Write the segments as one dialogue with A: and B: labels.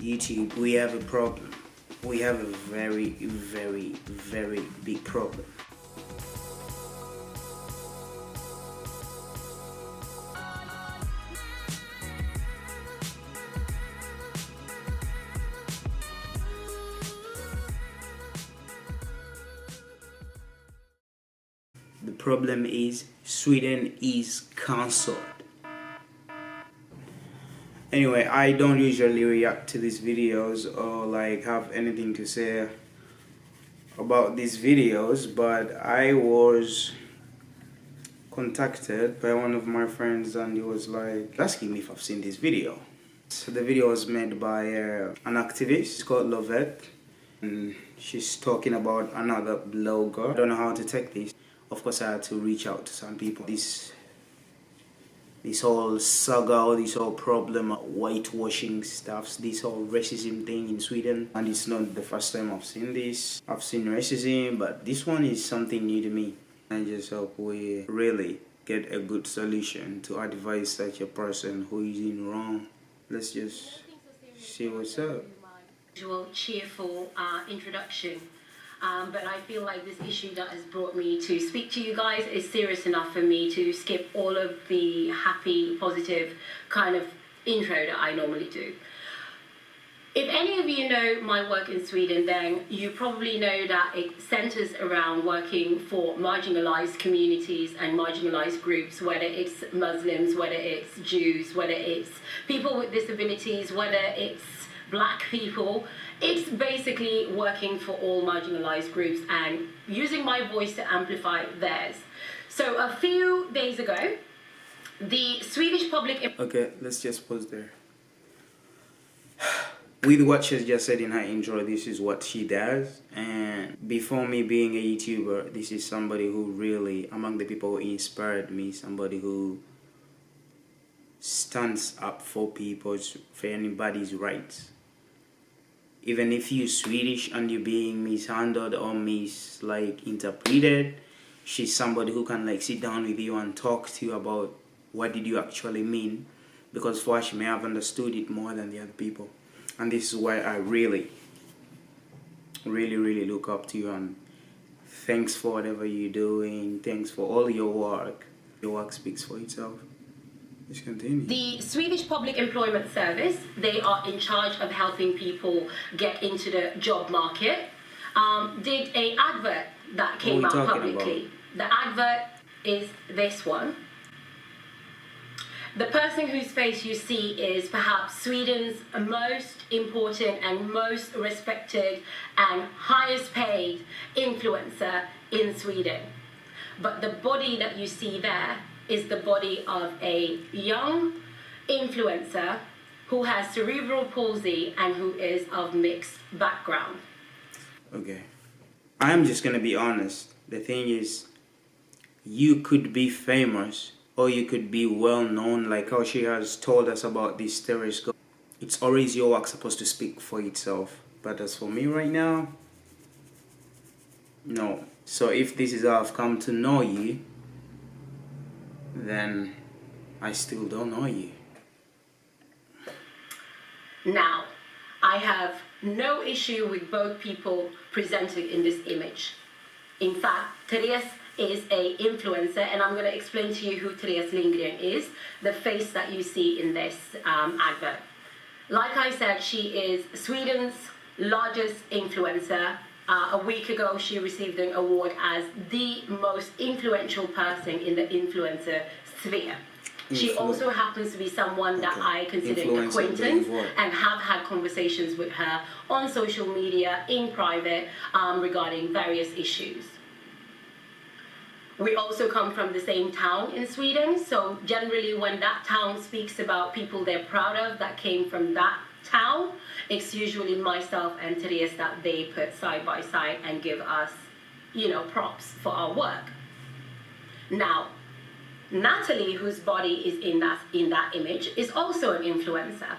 A: YouTube, we have a problem. We have a very, very, very big problem. The problem is Sweden is cancelled. Anyway, I don't usually react to these videos or like have anything to say about these videos, but I was contacted by one of my friends and he was like asking me if I've seen this video. So the video was made by an activist called Lovette, and she's talking about another blogger. I don't know how to take this. Of course, I had to reach out to some people. This whole saga, this whole problem of whitewashing stuff, this whole racism thing in Sweden. And it's not the first time I've seen this. I've seen racism, but this one is something new to me. I just hope we really get a good solution to advise such a person who is in wrong. Let's just see what's up.
B: Cheerful introduction. But I feel like this issue that has brought me to speak to you guys is serious enough for me to skip all of the happy, positive kind of intro that I normally do. If any of you know my work in Sweden, then you probably know that it centers around working for marginalized communities and marginalized groups, whether it's Muslims, whether it's Jews, whether it's people with disabilities, whether it's Black people. It's basically working for all marginalized groups and using my voice to amplify theirs. So a few days ago, the Swedish public...
A: Okay, let's just pause there. With what she's just said in her intro, this is what she does. And before me being a YouTuber, this is somebody who really, among the people who inspired me, somebody who stands up for anybody's rights. Even if you're Swedish and you're being mishandled or interpreted, she's somebody who can sit down with you and talk to you about what did you actually mean, because for her, she may have understood it more than the other people. And this is why I really look up to you, and thanks for whatever you're doing. Thanks for all your work. Your work speaks for itself. Let's continue.
B: The Swedish Public Employment Service, they are in charge of helping people get into the job market, did an advert that came out publicly. The advert is this one. The person whose face you see is perhaps Sweden's most important and most respected and highest paid influencer in Sweden. But the body that you see there is the body of a young influencer who has cerebral palsy and who is of mixed background.
A: Okay. I'm just gonna be honest. The thing is, you could be famous or you could be well known, like how she has told us about this stereoscope. It's always your work supposed to speak for itself. But as for me right now, no. So if this is how I've come to know you, then I still don't know you.
B: Now, I have no issue with both people presented in this image. In fact, Therese is an influencer, and I'm going to explain to you who Therese Lindgren is, the face that you see in this advert. Like I said, she is Sweden's largest influencer. A week ago, she received an award as the most influential person in the influencer sphere. She also happens to be someone that I consider an acquaintance and have had conversations with her on social media, in private, regarding various issues. We also come from the same town in Sweden, so generally when that town speaks about people they're proud of that came from that town, it's usually myself and Therese that they put side by side and give us, props for our work. Now, Natalie, whose body is in that image, is also an influencer.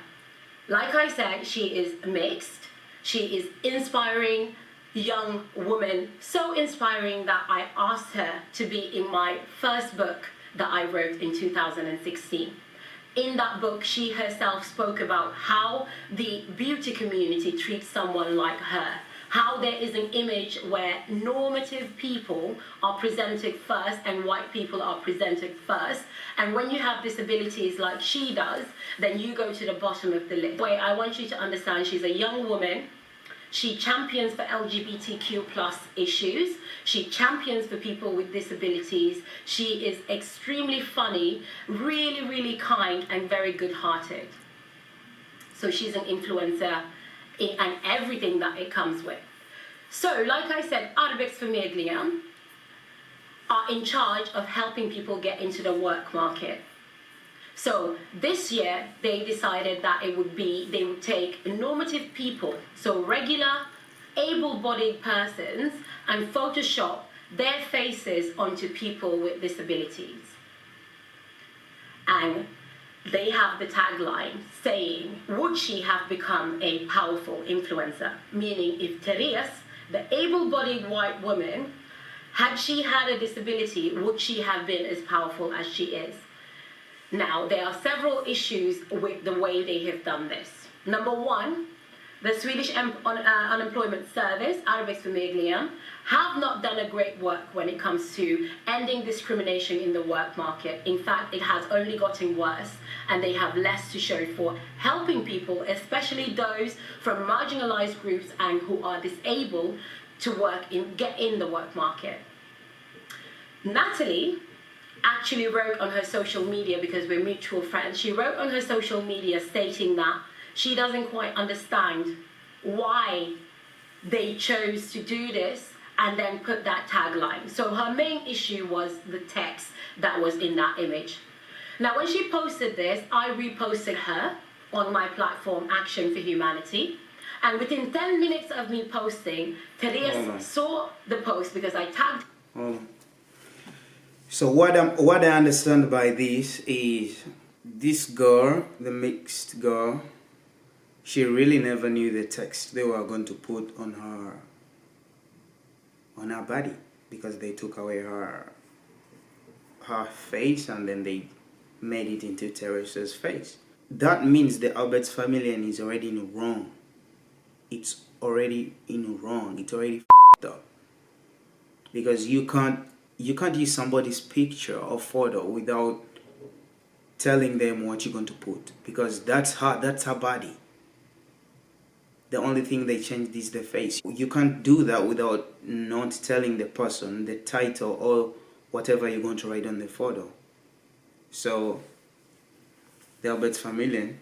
B: Like I said, she is mixed. She is inspiring young woman, so inspiring that I asked her to be in my first book that I wrote in 2016. In that book, she herself spoke about how the beauty community treats someone like her, how there is an image where normative people are presented first and white people are presented first. And when you have disabilities like she does, then you go to the bottom of the list. Wait, I want you to understand, she's a young woman. She champions for LGBTQ plus issues. She champions for people with disabilities. She is extremely funny, really, really kind, and very good-hearted. So she's an influencer and everything that it comes with. So, like I said, Arbetsförmedlingen are in charge of helping people get into the work market. So this year, they decided that they would take normative people, so regular, able-bodied persons, and Photoshop their faces onto people with disabilities. And they have the tagline saying, would she have become a powerful influencer? Meaning, if Therese, the able-bodied white woman, had she had a disability, would she have been as powerful as she is? Now, there are several issues with the way they have done this. Number one, the Swedish Unemployment Service, Arbetsförmedlingen, have not done a great work when it comes to ending discrimination in the work market. In fact, it has only gotten worse, and they have less to show for helping people, especially those from marginalized groups and who are disabled, to get in the work market. Natalie actually wrote on her social media, because we're mutual friends, she wrote on her social media stating that she doesn't quite understand why they chose to do this and then put that tagline. So her main issue was the text that was in that image. Now, when she posted this, I reposted her on my platform, Action for Humanity. And within 10 minutes of me posting, Therese saw the post because I tagged.
A: So what I understand by this is this girl, the mixed girl, she really never knew the text they were going to put on her body, because they took away her face and then they made it into Therese's face. That means the Arbetsförmedlingen is already in the wrong. It's already in the wrong. It's already f***ed up. Because you can't use somebody's picture or photo without telling them what you're going to put, because that's her body. The only thing they changed is the face. You can't do that without not telling the person the title or whatever you're going to write on the photo. So, the Arbetsförmedlingen,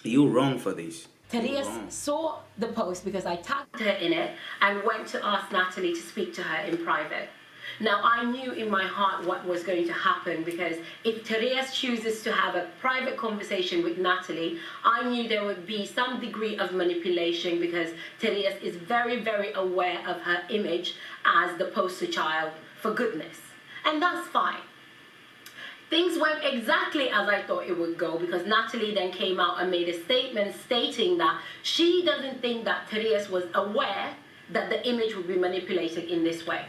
A: you're wrong for this.
B: Therese saw the post because I tagged her in it and went to ask Natalie to speak to her in private. Now, I knew in my heart what was going to happen, because if Therese chooses to have a private conversation with Natalie, I knew there would be some degree of manipulation, because Therese is very, very aware of her image as the poster child for goodness. And that's fine. Things went exactly as I thought it would go, because Natalie then came out and made a statement stating that she doesn't think that Therese was aware that the image would be manipulated in this way.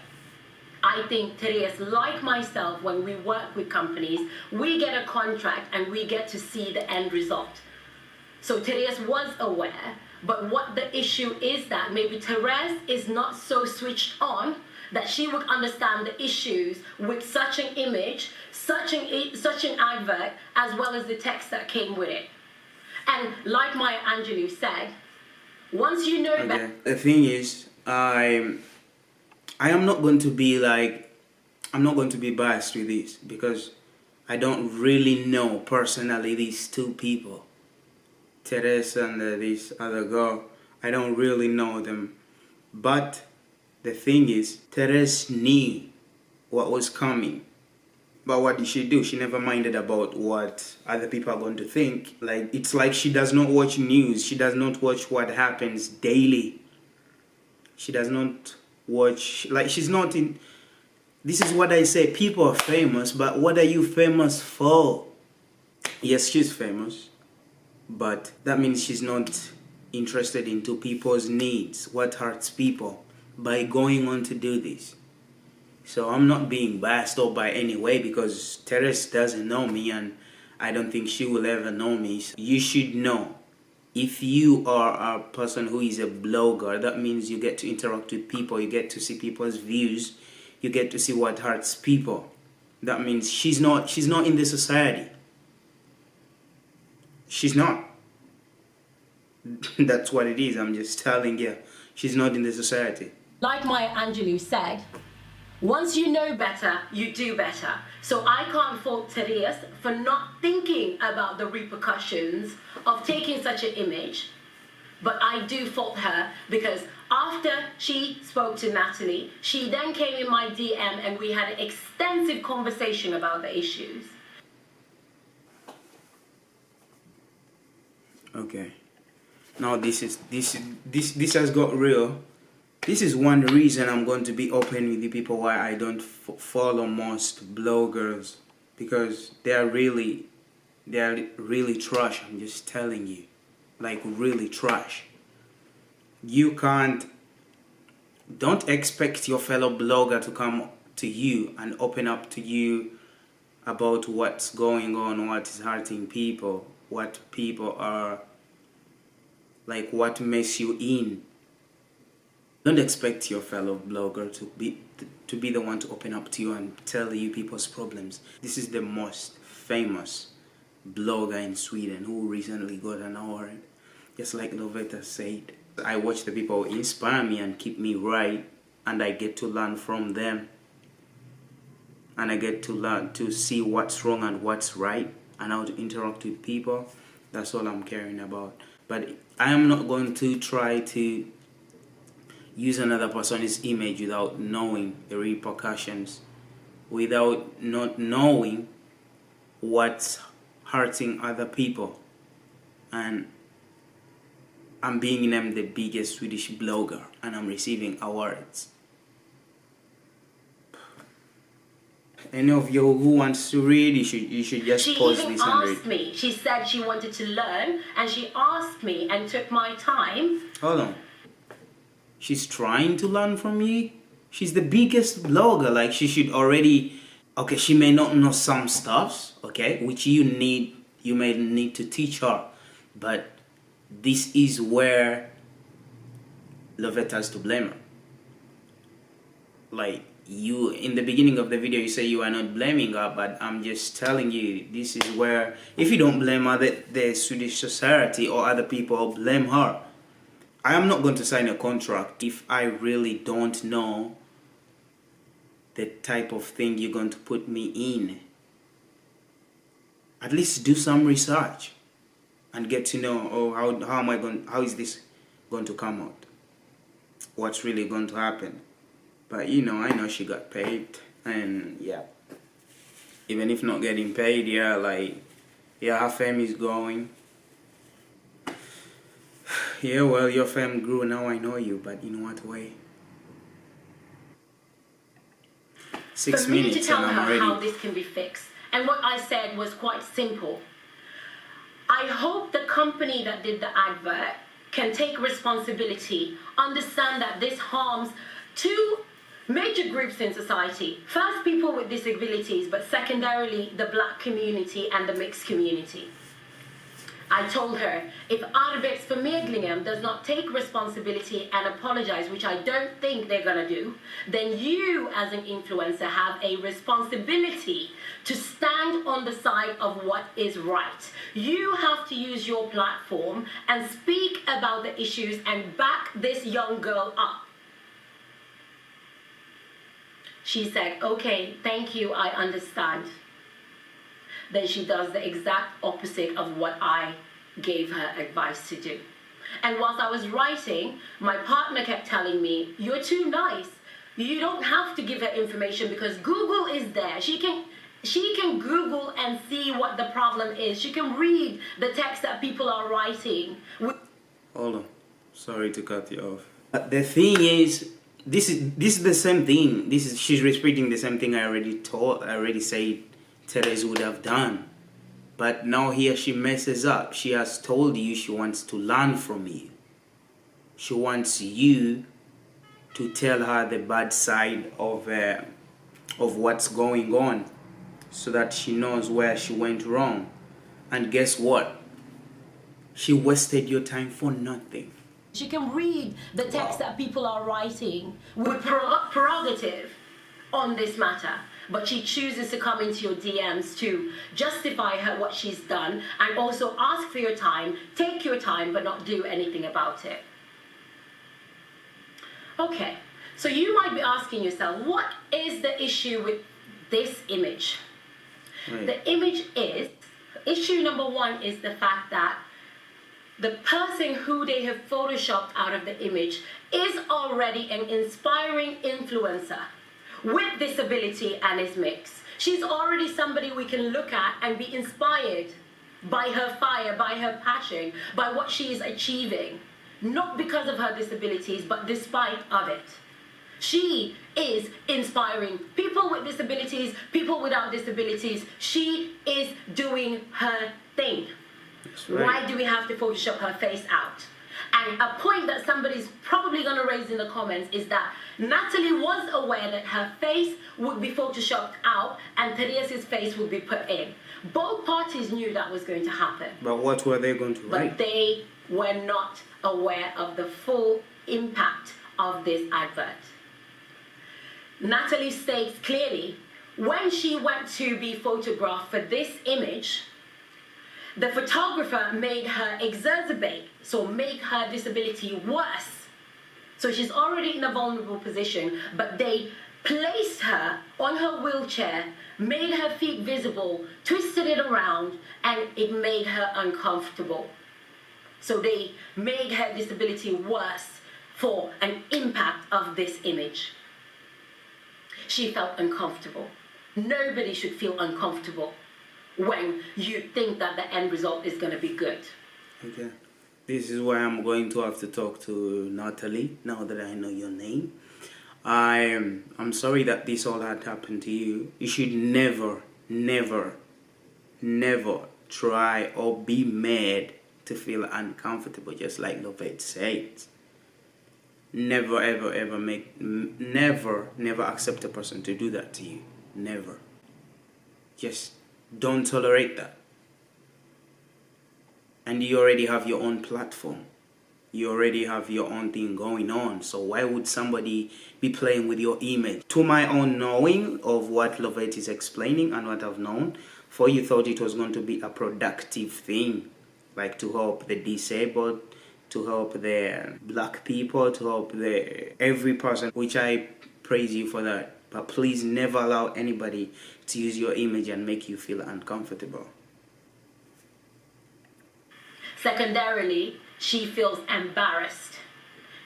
B: I think Therese, like myself, when we work with companies, we get a contract and we get to see the end result. So Therese was aware, but what the issue is that maybe Therese is not so switched on that she would understand the issues with such an image, such an advert, as well as the text that came with it. And like Maya Angelou said, once you know that...
A: The thing is, I am not going to be biased with this, because I don't really know personally these two people, Therese and this other girl. I don't really know them. But the thing is, Therese knew what was coming. But what did she do? She never minded about what other people are going to think. It's like she does not watch news. She does not watch what happens daily. She does not watch, she's not in. This is what I say, people are famous, but what are you famous for? Yes, she's famous, but that means she's not interested into people's needs, what hurts people, by going on to do this. So I'm not being biased or by any way, because Therese doesn't know me and I don't think she will ever know me. So you should know. If you are a person who is a blogger, that means you get to interact with people, you get to see people's views, you get to see what hurts people. That means she's not in the society. She's not. That's what it is. I'm just telling you. She's not in the society.
B: Like Maya Angelou said, once you know better, you do better. So I can't fault Therese for not thinking about the repercussions of taking such an image, but I do fault her because after she spoke to Natalie, she then came in my DM and we had an extensive conversation about the issues.
A: Okay. Now this has got real. This is one reason I'm going to be open with you people why I don't follow most bloggers, because they are really trash. I'm just telling you, like really trash. Don't expect your fellow blogger to come to you and open up to you about what's going on, what is hurting people, what people are like, what makes you in. Don't expect your fellow blogger to be the one to open up to you and tell you people's problems. This is the most famous blogger in Sweden who recently got an award. Just like Lovetta said, I watch the people who inspire me and keep me right, and I get to learn from them. And I get to learn to see what's wrong and what's right and how to interact with people. That's all I'm caring about. But I am not going to try to use another person's image without knowing the repercussions, without not knowing what's hurting other people. And I'm being named the biggest Swedish blogger and I'm receiving awards. Any of you who wants to read, you should just pause this and read.
B: She even asked me. She said she wanted to learn, and she asked me and took my time.
A: Hold on. She's trying to learn from you? She's the biggest blogger. Like, she should already... Okay, she may not know some stuffs, okay, which you may need to teach her. But this is where Lovetta has to blame her. Like, you, in the beginning of the video, you say you are not blaming her, but I'm just telling you, this is where, if you don't blame her, the Swedish society or other people blame her. I am not going to sign a contract if I really don't know the type of thing you're going to put me in. At least do some research and get to know, oh, how is this going to come out? What's really going to happen? But you know, I know she got paid, and yeah, even if not getting paid, yeah, like, yeah, her fame is going. Yeah, well, your fame grew, now I know you, but in what way? 6 minutes and I'm ready.
B: For me to tell her how this can be fixed, and what I said was quite simple. I hope the company that did the advert can take responsibility, understand that this harms two major groups in society. First, people with disabilities, but secondarily, the black community and the mixed community. I told her, if Arbetsförmedlingen does not take responsibility and apologize, which I don't think they're going to do, then you as an influencer have a responsibility to stand on the side of what is right. You have to use your platform and speak about the issues and back this young girl up. She said, okay, thank you, I understand. Then she does the exact opposite of what I gave her advice to do. And whilst I was writing, my partner kept telling me, you're too nice. You don't have to give her information because Google is there. She can Google and see what the problem is. She can read the text that people are writing.
A: Hold on. Sorry to cut you off. But the thing is, this is the same thing. She's repeating the same thing I already said Therese would have done. But now here she messes up. She has told you she wants to learn from you. She wants you to tell her the bad side of what's going on, so that she knows where she went wrong. And guess what? She wasted your time for nothing.
B: She can read the text that people are writing with prerogative on this matter, but she chooses to come into your DMs to justify what she's done and also ask for your time, take your time, but not do anything about it. Okay, so you might be asking yourself, what is the issue with this image?
A: Right.
B: The image is, issue number one is the fact that the person who they have photoshopped out of the image is already an inspiring influencer with disability and is mixed. She's already somebody we can look at and be inspired by her fire, by her passion, by what she is achieving. Not because of her disabilities, but despite of it. She is inspiring people with disabilities, people without disabilities. She is doing her thing.
A: Right.
B: Why do we have to Photoshop her face out? And a point that somebody's probably going to raise in the comments is that Natalie was aware that her face would be Photoshopped out and Teresa's face would be put in. Both parties knew that was going to happen.
A: But what were they going to write?
B: But they were not aware of the full impact of this advert. Natalie states clearly, when she went to be photographed for this image, the photographer made her exacerbate, so make her disability worse. So she's already in a vulnerable position, but they placed her on her wheelchair, made her feet visible, twisted it around, and it made her uncomfortable. So they made her disability worse for an impact of this image. She felt uncomfortable. Nobody should feel uncomfortable when you think that the end result is going to be good.
A: Okay. This is why I'm going to have to talk to Natalie, now that I know your name. I'm sorry that this all had happened to you. You should never, never, never try or be mad to feel uncomfortable, just like Lovett said. Never, ever, ever never accept a person to do that to you. Never. Just don't tolerate that. And you already have your own platform. You already have your own thing going on. So why would somebody be playing with your image? To my own knowing of what Lovett is explaining and what I've known, for you thought it was going to be a productive thing, like to help the disabled, to help the black people, to help every person, which I praise you for that. But please never allow anybody to use your image and make you feel uncomfortable.
B: Secondarily, she feels embarrassed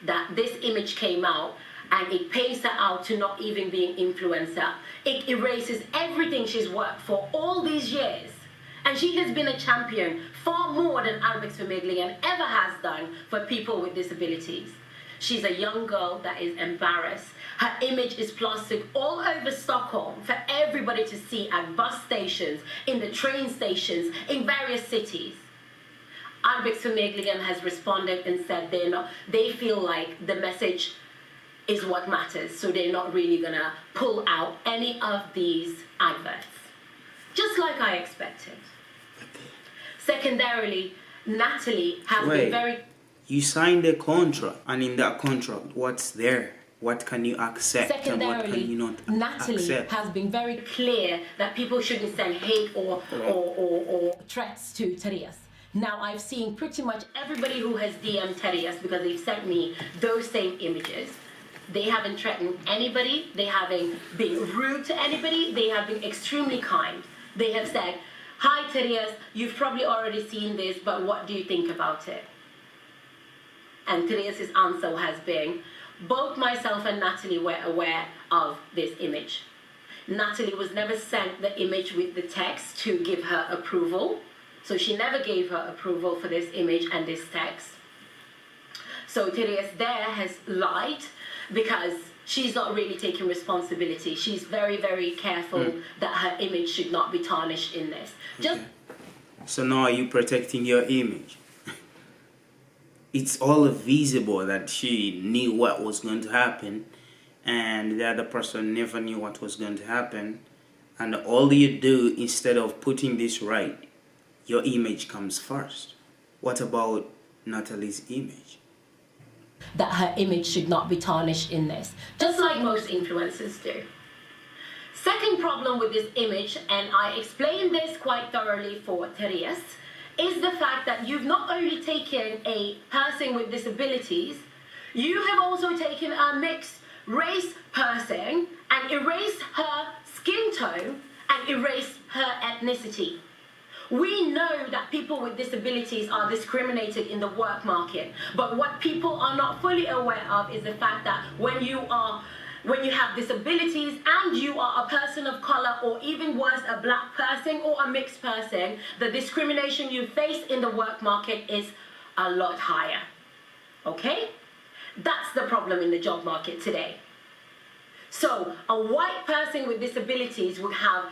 B: that this image came out and it pays her out to not even be an influencer. It erases everything she's worked for all these years. And she has been a champion far more than Alex Vermeulen ever has done for people with disabilities. She's a young girl that is embarrassed. Her image is plastered all over Stockholm for everybody to see at bus stations, in the train stations, in various cities. Alex Vermeulen has responded and said they feel like the message is what matters, so they're not really gonna pull out any of these adverts. Just like I expected. Secondarily, Natalie has been very...
A: You signed a contract, and in that contract, what's there? What can you accept and what can you not
B: Natalie
A: accept?
B: has been very clear that people shouldn't send hate or threats to Therese. Now, I've seen pretty much everybody who has DM'd Therese because they've sent me those same images. They haven't threatened anybody. They haven't been rude to anybody. They have been extremely kind. They have said, "Hi, Therese, you've probably already seen this, but what do you think about it?" And Therese's answer has been, both myself and Natalie were aware of this image. Natalie was never sent the image with the text to give her approval. So she never gave her approval for this image and this text. So Therese there has lied because she's not really taking responsibility. She's very, very careful that her image should not be tarnished in this.
A: Okay. So now are you protecting your image? It's all visible that she knew what was going to happen and the other person never knew what was going to happen. And all you do, instead of putting this right, your image comes first. What about Natalie's image?
B: That her image should not be tarnished in this, just like most influencers do. Second problem with this image, and I explained this quite thoroughly for Therese, is the fact that you've not only taken a person with disabilities, you have also taken a mixed race person and erased her skin tone and erased her ethnicity. We know that people with disabilities are discriminated in the work market, but what people are not fully aware of is the fact that when you have disabilities and you are a person of color, or even worse, a black person or a mixed person, the discrimination you face in the work market is a lot higher. Okay? That's the problem in the job market today. So a white person with disabilities would have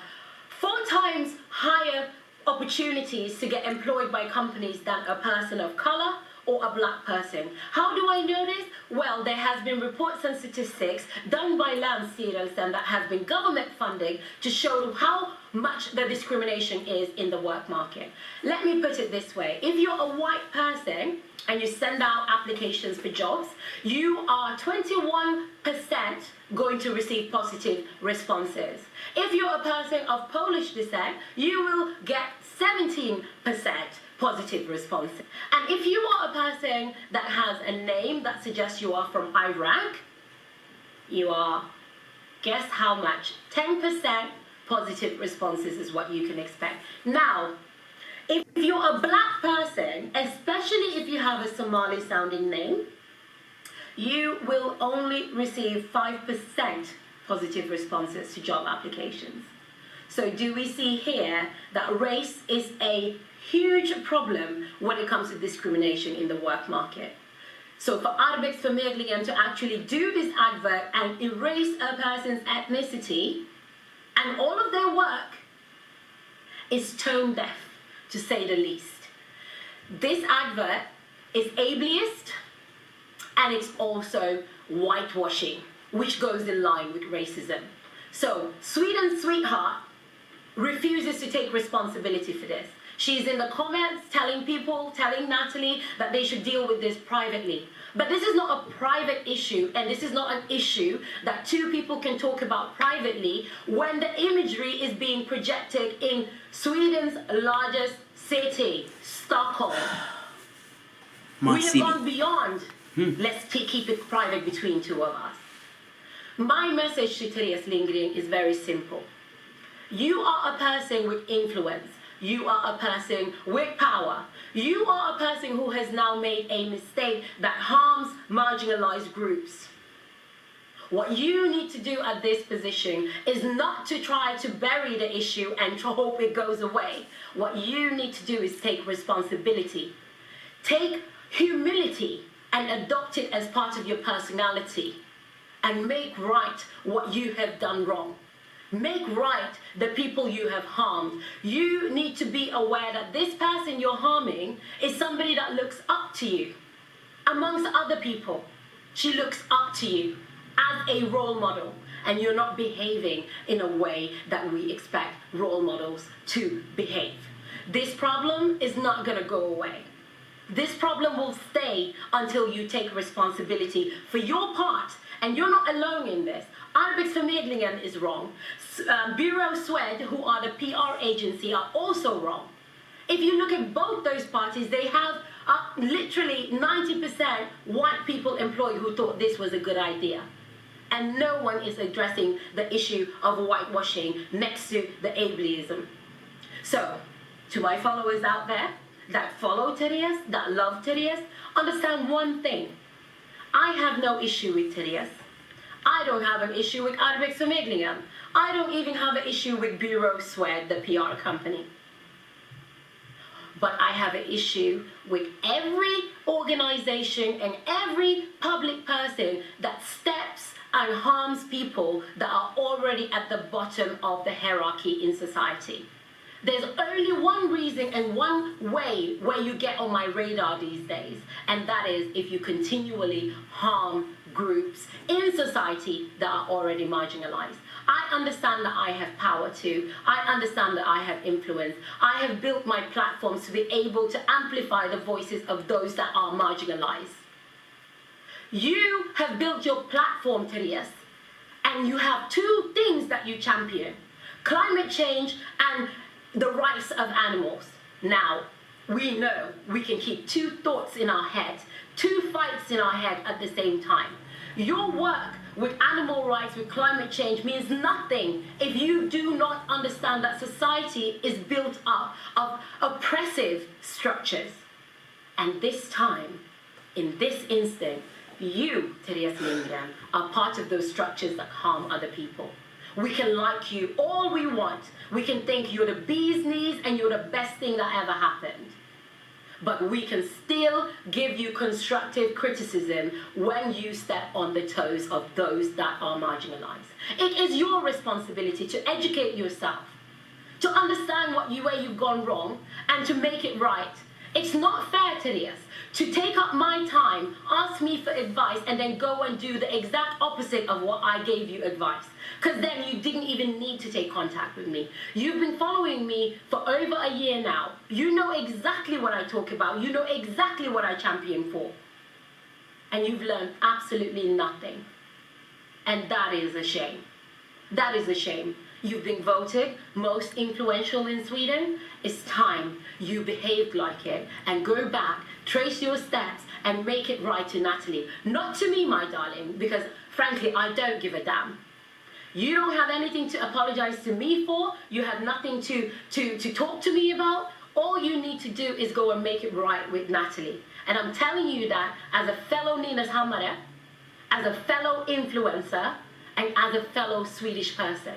B: 4 times higher opportunities to get employed by companies than a person of color or a black person. How do I know this? Well, there has been reports and statistics done by Länsstyrelsen that have been government funding to show how much the discrimination is in the work market. Let me put it this way. If you're a white person and you send out applications for jobs, you are 21% going to receive positive responses. If you're a person of Polish descent, you will get 17% positive responses. And if you are a person that has a name that suggests you are from Iraq, you are, guess how much? 10% positive responses is what you can expect. Now, if you're a black person, especially if you have a Somali sounding name, you will only receive 5% positive responses to job applications. So do we see here that race is a huge problem when it comes to discrimination in the work market? So for Arbetsförmedlingen to actually do this advert and erase a person's ethnicity and all of their work is tone deaf, to say the least. This advert is ableist and it's also whitewashing, which goes in line with racism. So Sweden's sweetheart refuses to take responsibility for this. She's in the comments telling Natalie that they should deal with this privately. But this is not a private issue, and this is not an issue that 2 people can talk about privately when the imagery is being projected in Sweden's largest city, Stockholm. We have gone beyond, let's keep it private between 2 of us. My message to Therese Lindgren is very simple. You are a person with influence. You are a person with power. You are a person who has now made a mistake that harms marginalized groups. What you need to do at this position is not to try to bury the issue and to hope it goes away. What you need to do is take responsibility. Take humility and adopt it as part of your personality and make right what you have done wrong. Make right the people you have harmed. You need to be aware that this person you're harming is somebody that looks up to you. Amongst other people, she looks up to you as a role model, and you're not behaving in a way that we expect role models to behave. This problem is not going to go away. This problem will stay until you take responsibility for your part, and you're not alone in this. Arbetsförmedlingen is wrong. Bureau Swed, who are the PR agency, are also wrong. If you look at both those parties, they have literally 90% white people employed who thought this was a good idea. And no one is addressing the issue of whitewashing next to the ableism. So, to my followers out there that follow Therese, that love Therese, understand one thing. I have no issue with Therese. I don't have an issue with Arbetsförmedlingen. I don't even have an issue with Bureau Swed, the PR company. But I have an issue with every organization and every public person that steps and harms people that are already at the bottom of the hierarchy in society. There's only one reason and one way where you get on my radar these days, and that is if you continually harm groups in society that are already marginalized. I understand that I have power too. I understand that I have influence. I have built my platforms to be able to amplify the voices of those that are marginalized. You have built your platform, Therese, and you have two things that you champion: climate change and the rights of animals. Now, we know we can keep two thoughts in our head, two fights in our head at the same time. Your work with animal rights, with climate change, means nothing if you do not understand that society is built up of oppressive structures. And this time, in this instant, you, Therese Lindgren, are part of those structures that harm other people. We can like you all we want. We can think you're the bee's knees and you're the best thing that ever happened. But we can still give you constructive criticism when you step on the toes of those that are marginalized. It is your responsibility to educate yourself, to understand where you've gone wrong, and to make it right. It's not fair, Therese, to take up my time, ask me for advice, and then go and do the exact opposite of what I gave you advice. Because then you didn't even need to take contact with me. You've been following me for over a year now. You know exactly what I talk about. You know exactly what I champion for. And you've learned absolutely nothing. And that is a shame. That is a shame. You've been voted most influential in Sweden. It's time you behaved like it and go back, trace your steps, and make it right to Natalie. Not to me, my darling, because frankly, I don't give a damn. You don't have anything to apologize to me for. You have nothing to talk to me about. All you need to do is go and make it right with Natalie. And I'm telling you that as a fellow Nynäshammare, as a fellow influencer, and as a fellow Swedish person.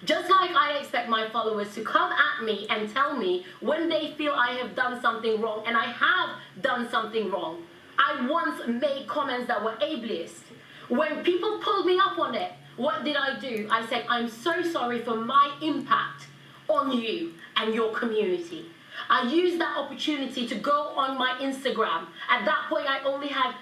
B: Just like I expect my followers to come at me and tell me when they feel I have done something wrong, and I have done something wrong. I once made comments that were ableist. When people pulled me up on it, what did I do? I said, I'm so sorry for my impact on you and your community. I used that opportunity to go on my Instagram. At that point, I only had,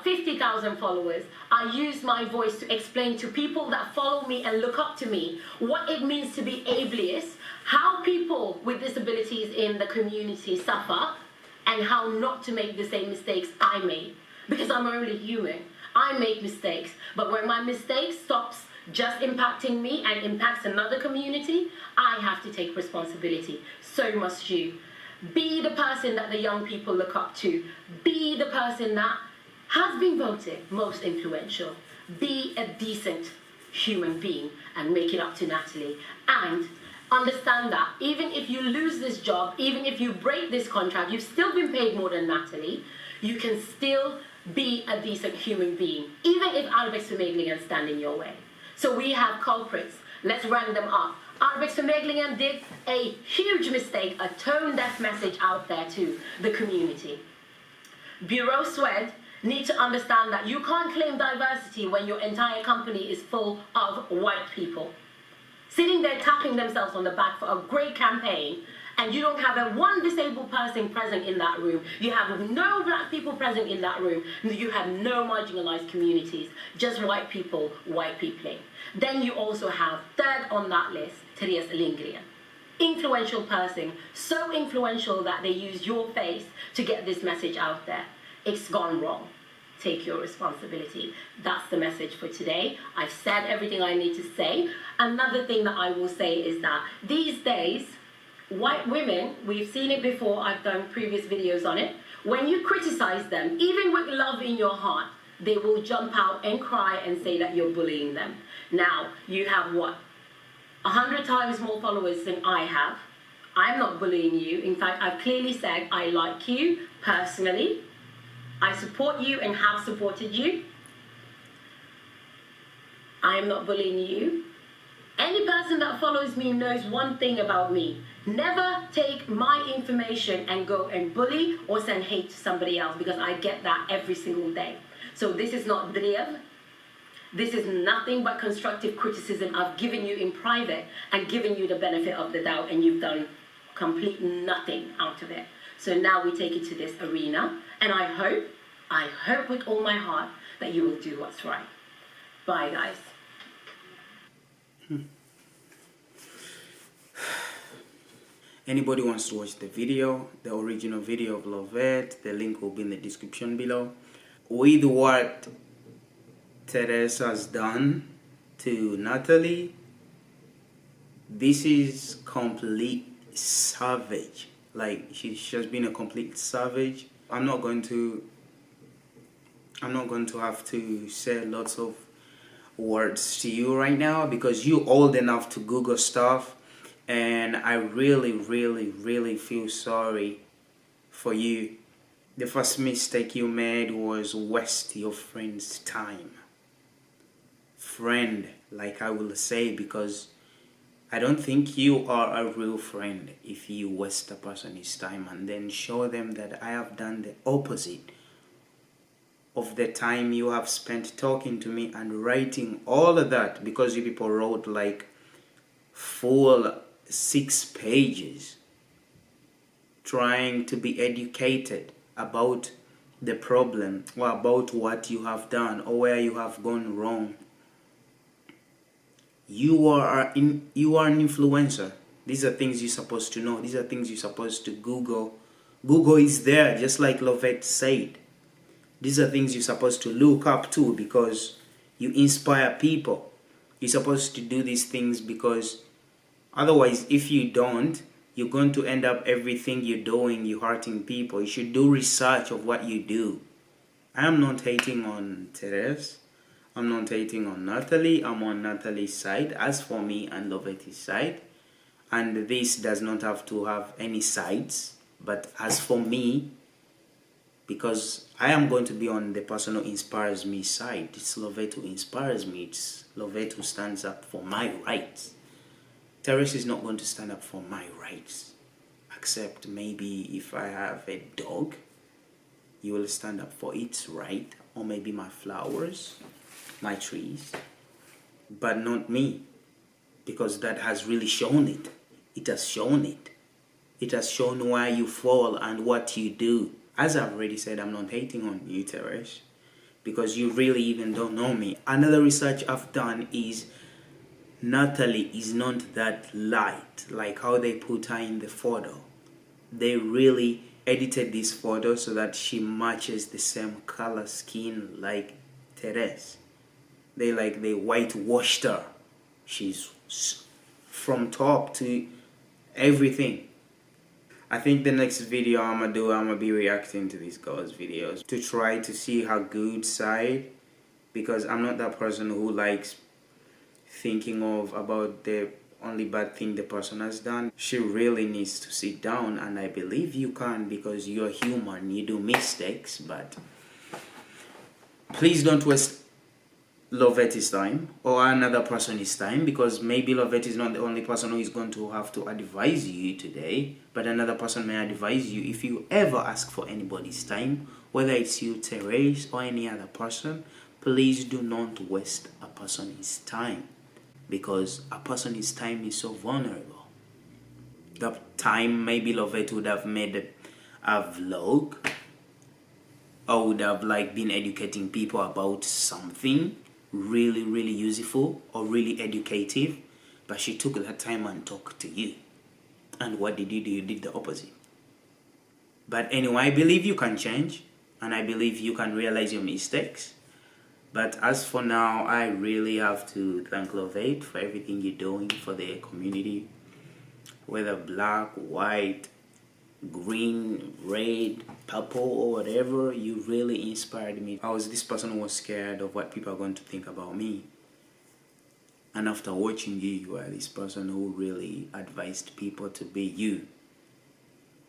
B: 50,000 followers. I used my voice to explain to people that follow me and look up to me what it means to be ableist, how people with disabilities in the community suffer, and how not to make the same mistakes I made. Because I'm only human. I make mistakes. But when my mistake stops just impacting me and impacts another community, I have to take responsibility. So must you. Be the person that the young people look up to. Be the person that has been voted most influential. Be a decent human being and make it up to Natalie. And understand that even if you lose this job, even if you break this contract, you've still been paid more than Natalie, you can still be a decent human being, even if Arbetsförmedlingen stand in your way. So we have culprits. Let's rank them up. Arbetsförmedlingen did a huge mistake, a tone-deaf message out there to the community. Bureau Swed need to understand that you can't claim diversity when your entire company is full of white people. Sitting there tapping themselves on the back for a great campaign, and you don't have one disabled person present in that room. You have no black people present in that room. You have no marginalized communities, just white people, white peopling. Then you also have, third on that list, Therese Lindgren. Influential person, so influential that they use your face to get this message out there. It's gone wrong. Take your responsibility. That's the message for today. I've said everything I need to say. Another thing that I will say is that these days, white women, we've seen it before, I've done previous videos on it, when you criticize them, even with love in your heart, they will jump out and cry and say that you're bullying them. Now, you have 100 times more followers than I have. I'm not bullying you. In fact, I've clearly said I like you personally. I support you and have supported you. I am not bullying you. Any person that follows me knows one thing about me. Never take my information and go and bully or send hate to somebody else, because I get that every single day. So this is not drev. This is nothing but constructive criticism I've given you in private and given you the benefit of the doubt, and you've done complete nothing out of it. So now we take it to this arena, and I hope with all my heart that you will do what's right. Bye, guys.
A: Anybody wants to watch the video, the original video of Lovette, the link will be in the description below. With what Teresa has done to Natalie, this is complete savage. Like, she's just been a complete savage. I'm not going to have to say lots of words to you right now because you're old enough to Google stuff, and I really feel sorry for you. The first mistake you made was waste your friend's time. Friend, like I will say, because I don't think you are a real friend if you waste a person's time and then show them that I have done the opposite of the time you have spent talking to me and writing all of that, because you people wrote like full 6 pages trying to be educated about the problem or about what you have done or where you have gone wrong. You are an influencer. These are things you're supposed to know. These are things you're supposed to Google. Google is there, just like Lovette said. These are things you're supposed to look up to because you inspire people. You're supposed to do these things because otherwise, if you don't, you're going to end up everything you're doing, you're hurting people. You should do research of what you do. I am not hating on Therese. I'm not hating on Natalie. I'm on Natalie's side. As for me and Lovette's side, and this does not have to have any sides, but as for me, because I am going to be on the person who inspires me side. It's Lovette who inspires me. It's Lovette who stands up for my rights. Therese is not going to stand up for my rights, except maybe if I have a dog, you will stand up for its right, or maybe my flowers, my trees, but not me, because that has really shown it. It has shown it. It has shown why you fall and what you do. As I've already said, I'm not hating on you, Therese, because you really even don't know me. Another research I've done is Natalie is not that light, like how they put her in the photo. They really edited this photo so that she matches the same color skin like Therese. They whitewashed her. She's from top to everything. I think the next video I'm gonna be reacting to these girls' videos to try to see her good side, because I'm not that person who likes thinking about the only bad thing the person has done. She really needs to sit down, and I believe you can, because you're human, you do mistakes, but please don't waste Lovette's time or another person's time, because maybe Lovette is not the only person who is going to have to advise you today, but another person may advise you. If you ever ask for anybody's time, whether it's you, Therese, or any other person, please do not waste a person's time, because a person's time is so vulnerable. The time maybe Lovette would have made a vlog, or would have been educating people about something really useful or really educative, but she took that time and talked to you. And what did you do? You did the opposite. But anyway, I believe you can change, and I believe you can realize your mistakes. But as for now, I really have to thank Lovette for everything you're doing for the community, whether black, white, green, red, purple, or whatever. You really inspired me. I was this person who was scared of what people are going to think about me, and after watching you, you are this person who really advised people to be you,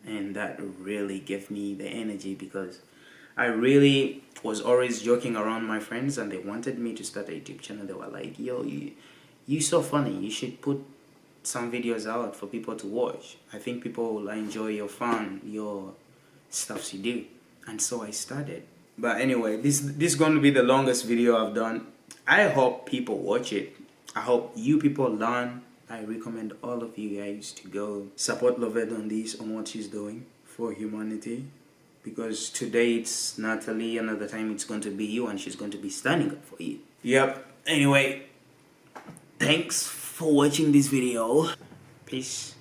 A: and that really gave me the energy, because I really was always joking around my friends, and they wanted me to start a YouTube channel. They were like, yo, you so funny, you should put some videos out for people to watch. I think people will enjoy your fun, your stuffs you do. And so I started. But anyway, this is going to be the longest video I've done. I hope people watch it. I hope you people learn. I recommend all of you guys to go support Lovette on this, on what she's doing for humanity. because today it's Natalie, another time it's going to be you, and she's going to be standing up for you. Yep. Anyway, thanks for watching this video. Peace.